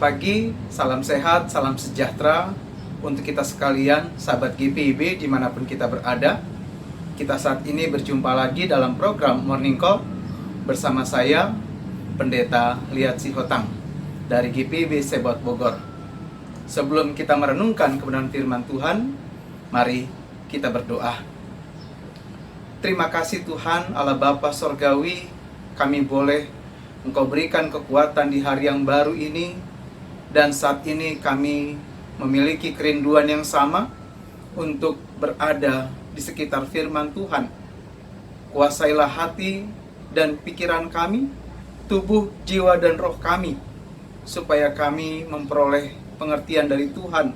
Selamat pagi, salam sehat, salam sejahtera untuk kita sekalian, sahabat GPIB dimanapun kita berada. Kita saat ini berjumpa lagi dalam program Morning Call bersama saya, Pendeta Liat Sihotang dari GPIB Sebot Bogor. Sebelum kita merenungkan kebenaran firman Tuhan, mari kita berdoa. Terima kasih Tuhan Allah Bapa Sorgawi, kami boleh Engkau berikan kekuatan di hari yang baru ini, dan saat ini kami memiliki kerinduan yang sama untuk berada di sekitar firman Tuhan. Kuasailah hati dan pikiran kami, tubuh, jiwa, dan roh kami, supaya kami memperoleh pengertian dari Tuhan,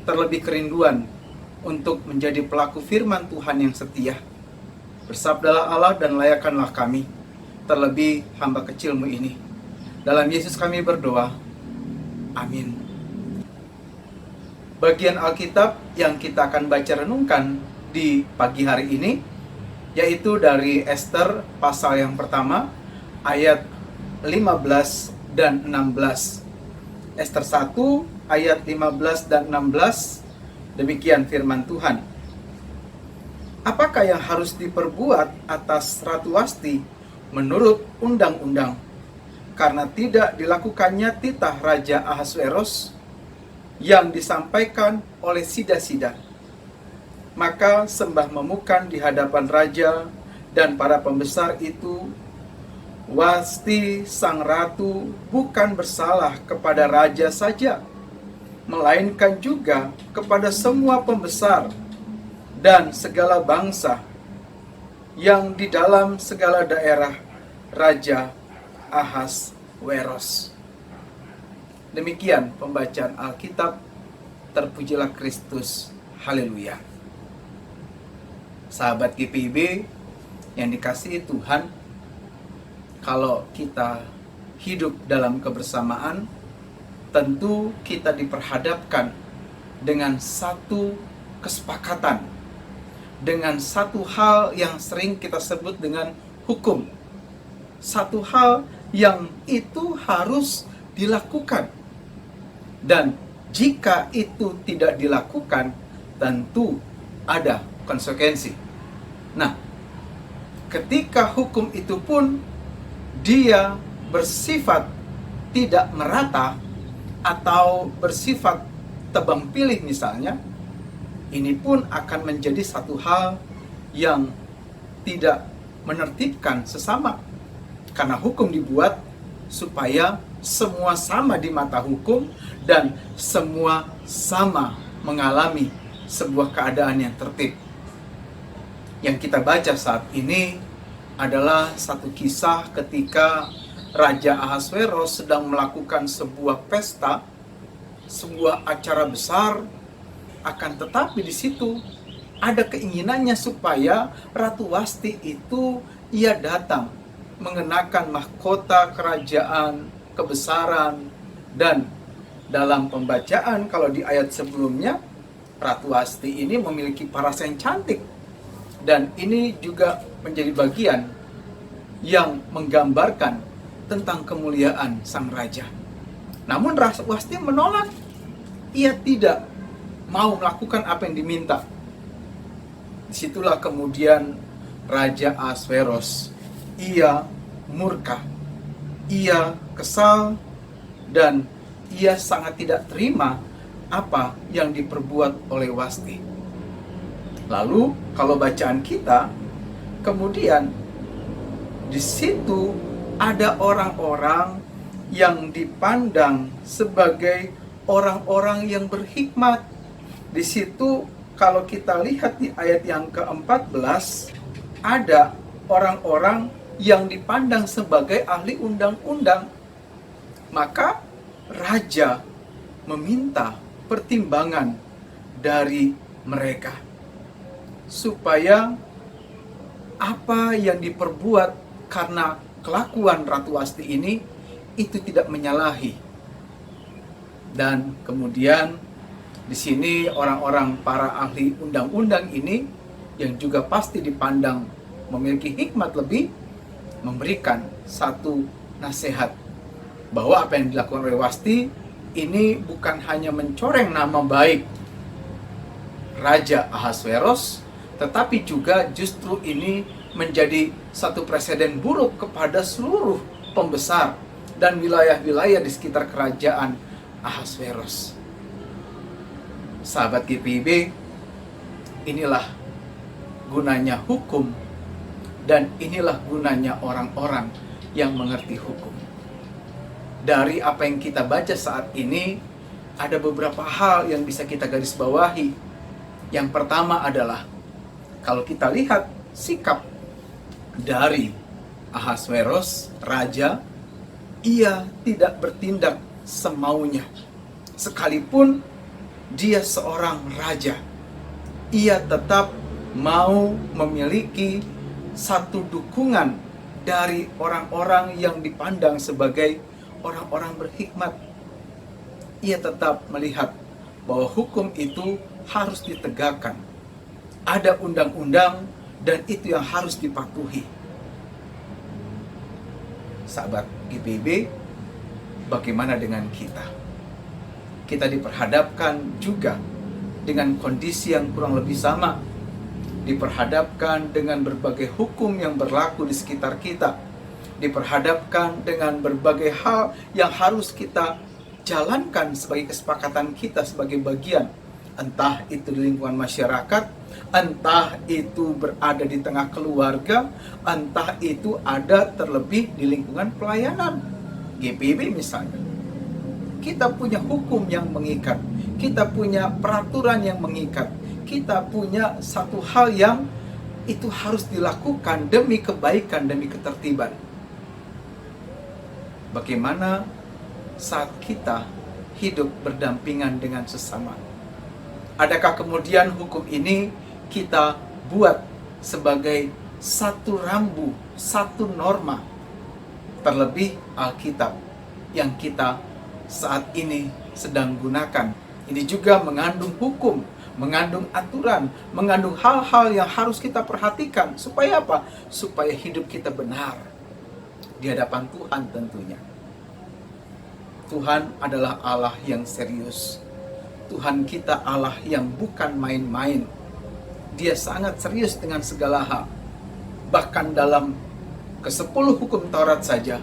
terlebih kerinduan untuk menjadi pelaku firman Tuhan yang setia. Bersabdalah Allah dan layakanlah kami, terlebih hamba kecilmu ini. Dalam Yesus kami berdoa. Amin. Bagian Alkitab yang kita akan baca renungkan di pagi hari ini, yaitu dari Ester pasal yang pertama, ayat 15 dan 16. Ester 1 ayat 15 dan 16, demikian firman Tuhan. Apakah yang harus diperbuat atas Ratu Wasti menurut undang-undang, karena tidak dilakukannya titah Raja Ahasveros yang disampaikan oleh sida-sida? Maka sembah memukan di hadapan raja dan para pembesar itu, Wasti sang ratu bukan bersalah kepada raja saja, melainkan juga kepada semua pembesar dan segala bangsa yang di dalam segala daerah Raja Ahasveros. Demikian pembacaan Alkitab. Terpujilah Kristus. Haleluya. Sahabat GPIB yang dikasihi Tuhan, kalau kita hidup dalam kebersamaan, tentu kita diperhadapkan dengan satu kesepakatan, dengan satu hal yang sering kita sebut dengan hukum. Satu hal yang itu harus dilakukan. Dan jika itu tidak dilakukan, tentu ada konsekuensi. Nah, ketika hukum itu pun dia bersifat tidak merata atau bersifat tebang pilih misalnya, ini pun akan menjadi satu hal yang tidak menertibkan sesama. Karena hukum dibuat supaya semua sama di mata hukum dan semua sama mengalami sebuah keadaan yang tertib. Yang kita baca saat ini adalah satu kisah ketika Raja Ahasveros sedang melakukan sebuah pesta, sebuah acara besar. Akan tetapi di situ ada keinginannya supaya Ratu Wasti itu ia datang mengenakan mahkota kerajaan, kebesaran, dan dalam pembacaan kalau di ayat sebelumnya, Ratu Wasti ini memiliki paras yang cantik, dan ini juga menjadi bagian yang menggambarkan tentang kemuliaan sang raja. Namun Ratu Wasti menolak. Ia tidak mau melakukan apa yang diminta. Disitulah kemudian Raja Ahasveros, ia murka, ia kesal, dan ia sangat tidak terima apa yang diperbuat oleh Wasti. Lalu kalau bacaan kita, kemudian di situ ada orang-orang yang dipandang sebagai orang-orang yang berhikmat. Di situ kalau kita lihat di ayat yang ke-14, ada orang-orang yang dipandang sebagai ahli undang-undang. Maka raja meminta pertimbangan dari mereka supaya apa yang diperbuat karena kelakuan Ratu Wasti ini itu tidak menyalahi. Dan kemudian di sini orang-orang para ahli undang-undang ini yang juga pasti dipandang memiliki hikmat lebih, memberikan satu nasihat bahwa apa yang dilakukan oleh Wasti ini bukan hanya mencoreng nama baik Raja Ahasveros, tetapi juga justru ini menjadi satu presiden buruk kepada seluruh pembesar dan wilayah-wilayah di sekitar kerajaan Ahasveros. Sahabat GPIB, inilah gunanya hukum dan inilah gunanya orang-orang yang mengerti hukum. Dari apa yang kita baca saat ini, ada beberapa hal yang bisa kita garis bawahi. Yang pertama adalah, kalau kita lihat sikap dari Ahasveros, raja, ia tidak bertindak semaunya. Sekalipun dia seorang raja, ia tetap mau memiliki satu dukungan dari orang-orang yang dipandang sebagai orang-orang berhikmat. Ia tetap melihat bahwa hukum itu harus ditegakkan. Ada undang-undang dan itu yang harus dipatuhi. Sahabat GPIB, bagaimana dengan kita? Kita diperhadapkan juga dengan kondisi yang kurang lebih sama. Diperhadapkan dengan berbagai hukum yang berlaku di sekitar kita. Diperhadapkan dengan berbagai hal yang harus kita jalankan sebagai kesepakatan kita sebagai bagian. Entah itu di lingkungan masyarakat, entah itu berada di tengah keluarga, entah itu ada terlebih di lingkungan pelayanan. GPIB misalnya. Kita punya hukum yang mengikat, kita punya peraturan yang mengikat, kita punya satu hal yang itu harus dilakukan demi kebaikan, demi ketertiban. Bagaimana saat kita hidup berdampingan dengan sesama? Adakah kemudian hukum ini kita buat sebagai satu rambu, satu norma? Terlebih Alkitab yang kita saat ini sedang gunakan. Ini juga mengandung hukum, mengandung aturan, mengandung hal-hal yang harus kita perhatikan. Supaya apa? Supaya hidup kita benar di hadapan Tuhan tentunya. Tuhan adalah Allah yang serius. Tuhan kita Allah yang bukan main-main. Dia sangat serius dengan segala hal. Bahkan dalam ke-10 hukum Taurat saja,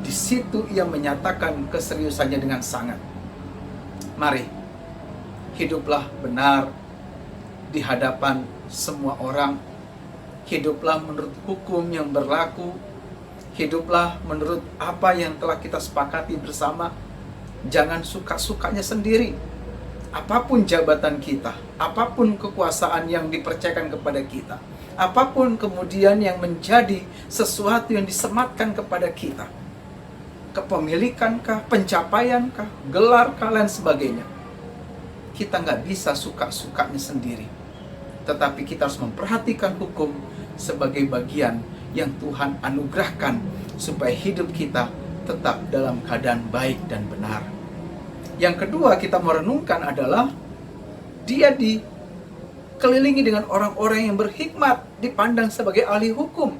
di situ ia menyatakan keseriusannya dengan sangat. Mari, hiduplah benar di hadapan semua orang. Hiduplah menurut hukum yang berlaku. Hiduplah menurut apa yang telah kita sepakati bersama. Jangan suka-sukanya sendiri. Apapun jabatan kita, apapun kekuasaan yang dipercayakan kepada kita, apapun kemudian yang menjadi sesuatu yang disematkan kepada kita, kepemilikankah, pencapaiankah, gelar kalian sebagainya, kita nggak bisa suka-sukanya sendiri. Tetapi kita harus memperhatikan hukum sebagai bagian yang Tuhan anugerahkan supaya hidup kita tetap dalam keadaan baik dan benar. Yang kedua kita merenungkan adalah dia dikelilingi dengan orang-orang yang berhikmat, dipandang sebagai ahli hukum.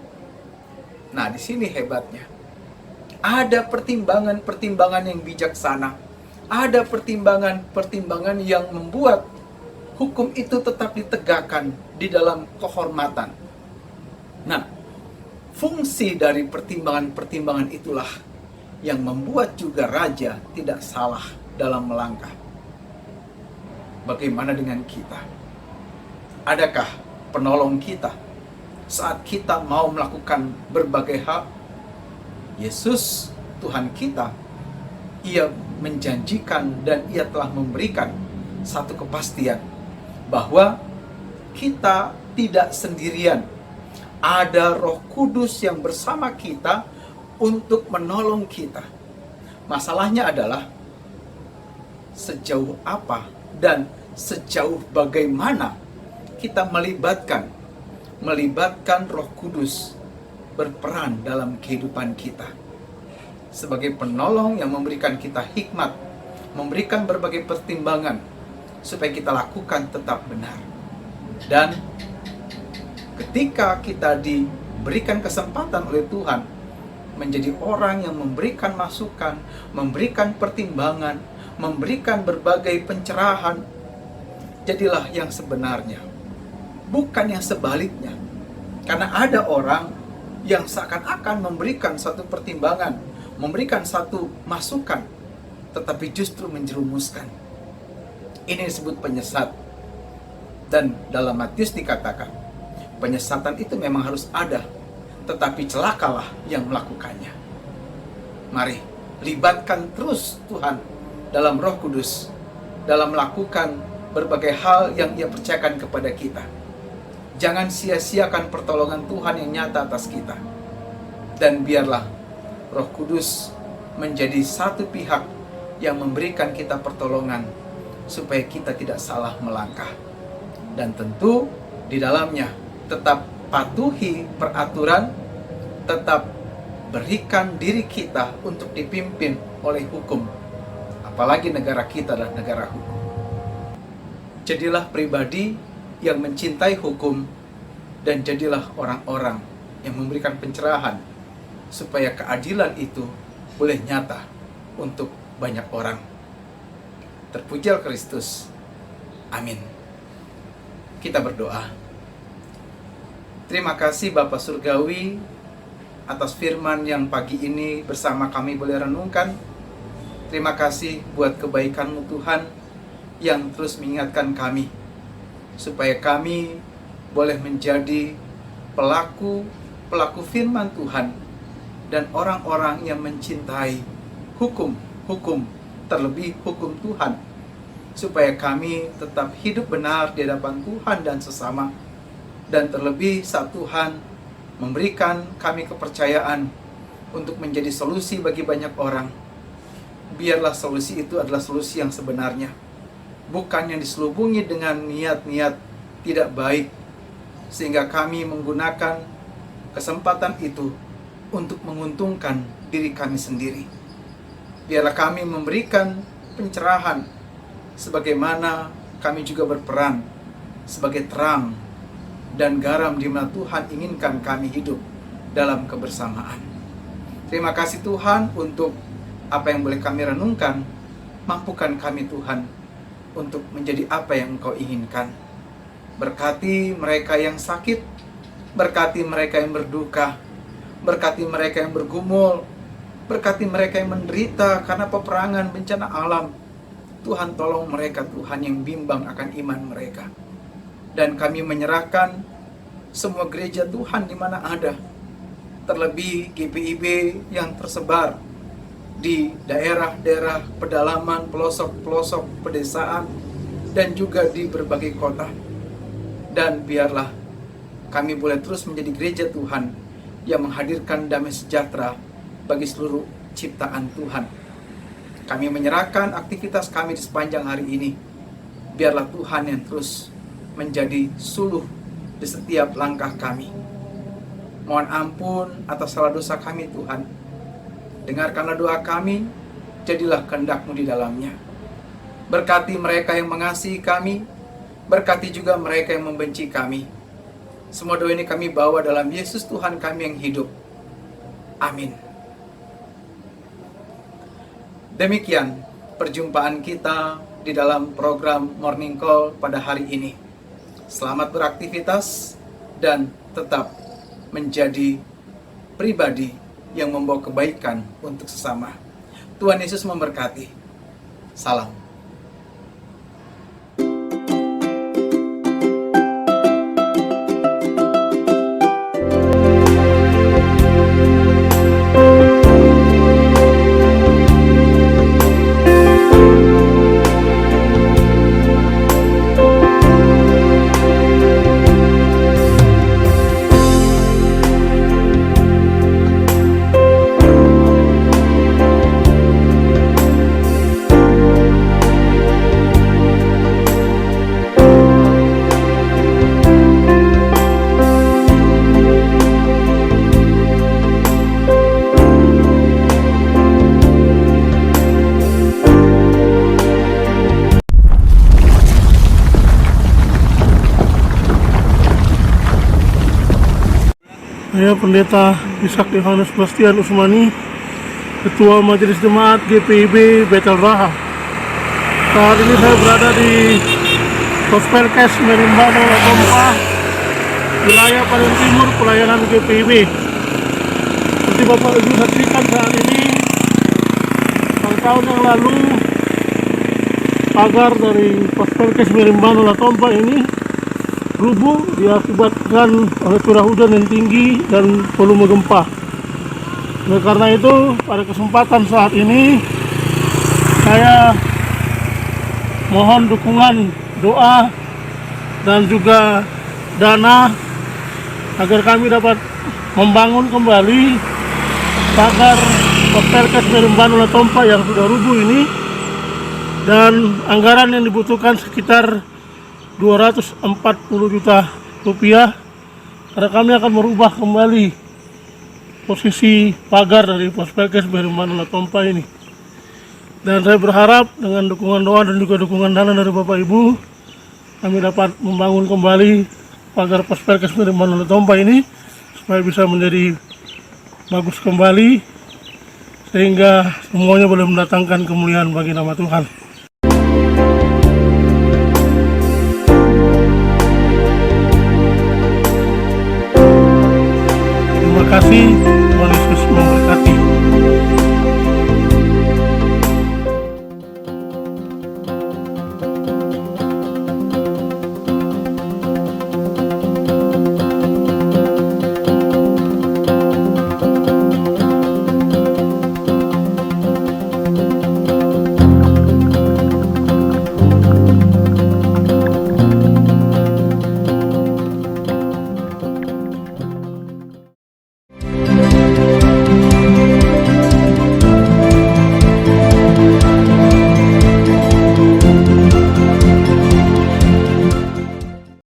Nah, di sini hebatnya. Ada pertimbangan-pertimbangan yang bijaksana. Ada pertimbangan-pertimbangan yang membuat hukum itu tetap ditegakkan di dalam kehormatan. Nah, fungsi dari pertimbangan-pertimbangan itulah yang membuat juga raja tidak salah dalam melangkah. Bagaimana dengan kita? Adakah penolong kita saat kita mau melakukan berbagai hal? Yesus, Tuhan kita, ia menjanjikan dan ia telah memberikan satu kepastian bahwa kita tidak sendirian. Ada Roh Kudus yang bersama kita untuk menolong kita. Masalahnya adalah sejauh apa dan sejauh bagaimana kita melibatkan Roh Kudus berperan dalam kehidupan kita sebagai penolong yang memberikan kita hikmat, memberikan berbagai pertimbangan supaya kita lakukan tetap benar. Dan ketika kita diberikan kesempatan oleh Tuhan menjadi orang yang memberikan masukan, memberikan pertimbangan, memberikan berbagai pencerahan, jadilah yang sebenarnya, bukan yang sebaliknya. Karena ada orang yang seakan-akan memberikan satu pertimbangan, memberikan satu masukan, tetapi justru menjerumuskan. Ini disebut penyesat. Dan dalam Matius dikatakan, penyesatan itu memang harus ada, tetapi celakalah yang melakukannya. Mari, libatkan terus Tuhan dalam Roh Kudus, dalam melakukan berbagai hal yang Ia percayakan kepada kita. Jangan sia-siakan pertolongan Tuhan yang nyata atas kita. Dan biarlah Roh Kudus menjadi satu pihak yang memberikan kita pertolongan supaya kita tidak salah melangkah. Dan tentu di dalamnya tetap patuhi peraturan, tetap berikan diri kita untuk dipimpin oleh hukum. Apalagi negara kita adalah negara hukum. Jadilah pribadi yang mencintai hukum, dan jadilah orang-orang yang memberikan pencerahan supaya keadilan itu boleh nyata untuk banyak orang. Terpujilah Kristus. Amin. Kita berdoa. Terima kasih Bapa Surgawi atas firman yang pagi ini bersama kami boleh renungkan. Terima kasih buat kebaikan-Mu Tuhan yang terus mengingatkan kami supaya kami boleh menjadi pelaku firman Tuhan dan orang-orang yang mencintai hukum, terlebih hukum Tuhan, supaya kami tetap hidup benar di hadapan Tuhan dan sesama, dan terlebih saat Tuhan memberikan kami kepercayaan untuk menjadi solusi bagi banyak orang. Biarlah solusi itu adalah solusi yang sebenarnya, bukan yang diselubungi dengan niat-niat tidak baik, sehingga kami menggunakan kesempatan itu untuk menguntungkan diri kami sendiri. Biarlah kami memberikan pencerahan, sebagaimana kami juga berperan sebagai terang dan garam di mana Tuhan inginkan kami hidup dalam kebersamaan. Terima kasih Tuhan untuk apa yang boleh kami renungkan. Mampukan kami Tuhan untuk menjadi apa yang Engkau inginkan. Berkati mereka yang sakit, berkati mereka yang berduka, berkati mereka yang bergumul, berkati mereka yang menderita karena peperangan bencana alam. Tuhan tolong mereka Tuhan yang bimbang akan iman mereka. Dan kami menyerahkan semua gereja Tuhan di mana ada, terlebih GPIB yang tersebar di daerah-daerah pedalaman, pelosok-pelosok pedesaan, dan juga di berbagai kota. Dan biarlah kami boleh terus menjadi gereja Tuhan yang menghadirkan damai sejahtera bagi seluruh ciptaan Tuhan. Kami menyerahkan aktivitas kami di sepanjang hari ini. Biarlah Tuhan yang terus menjadi suluh di setiap langkah kami. Mohon ampun atas salah dosa kami Tuhan. Dengarkanlah doa kami, jadilah kehendak-Mu di dalamnya. Berkati mereka yang mengasihi kami, berkati juga mereka yang membenci kami. Semua doa ini kami bawa dalam Yesus Tuhan kami yang hidup. Amin. Demikian perjumpaan kita di dalam program Morning Call pada hari ini. Selamat beraktivitas dan tetap menjadi pribadi yang membawa kebaikan untuk sesama. Tuhan Yesus memberkati. Salam. Saya Pendeta Ishak Yohanes Bastian Usmani, Ketua Majelis Jemaat GPIB Betel Raha. Saat ini saya berada di Pospelkes Merimbano Tompa, wilayah paling timur pelayanan GPIB. Seperti Bapak Ibu saksikan saat ini, tahun yang lalu pagar dari Pospelkes Merimbano Tompa ini rubuh diakibatkan oleh curah hujan yang tinggi dan volume gempa. Oleh karena itu, pada kesempatan saat ini saya mohon dukungan doa dan juga dana agar kami dapat membangun kembali pagar Pospelkes Merimbano Tompa yang sudah rubuh ini, dan anggaran yang dibutuhkan sekitar 240 juta rupiah karena kami akan merubah kembali posisi pagar dari Pospelkes Merimbano Tompa ini. Dan saya berharap dengan dukungan doa dan juga dukungan dana dari Bapak Ibu, kami dapat membangun kembali pagar Pospelkes Merimbano Tompa ini supaya bisa menjadi bagus kembali, sehingga semuanya boleh mendatangkan kemuliaan bagi nama Tuhan. Terima kasih.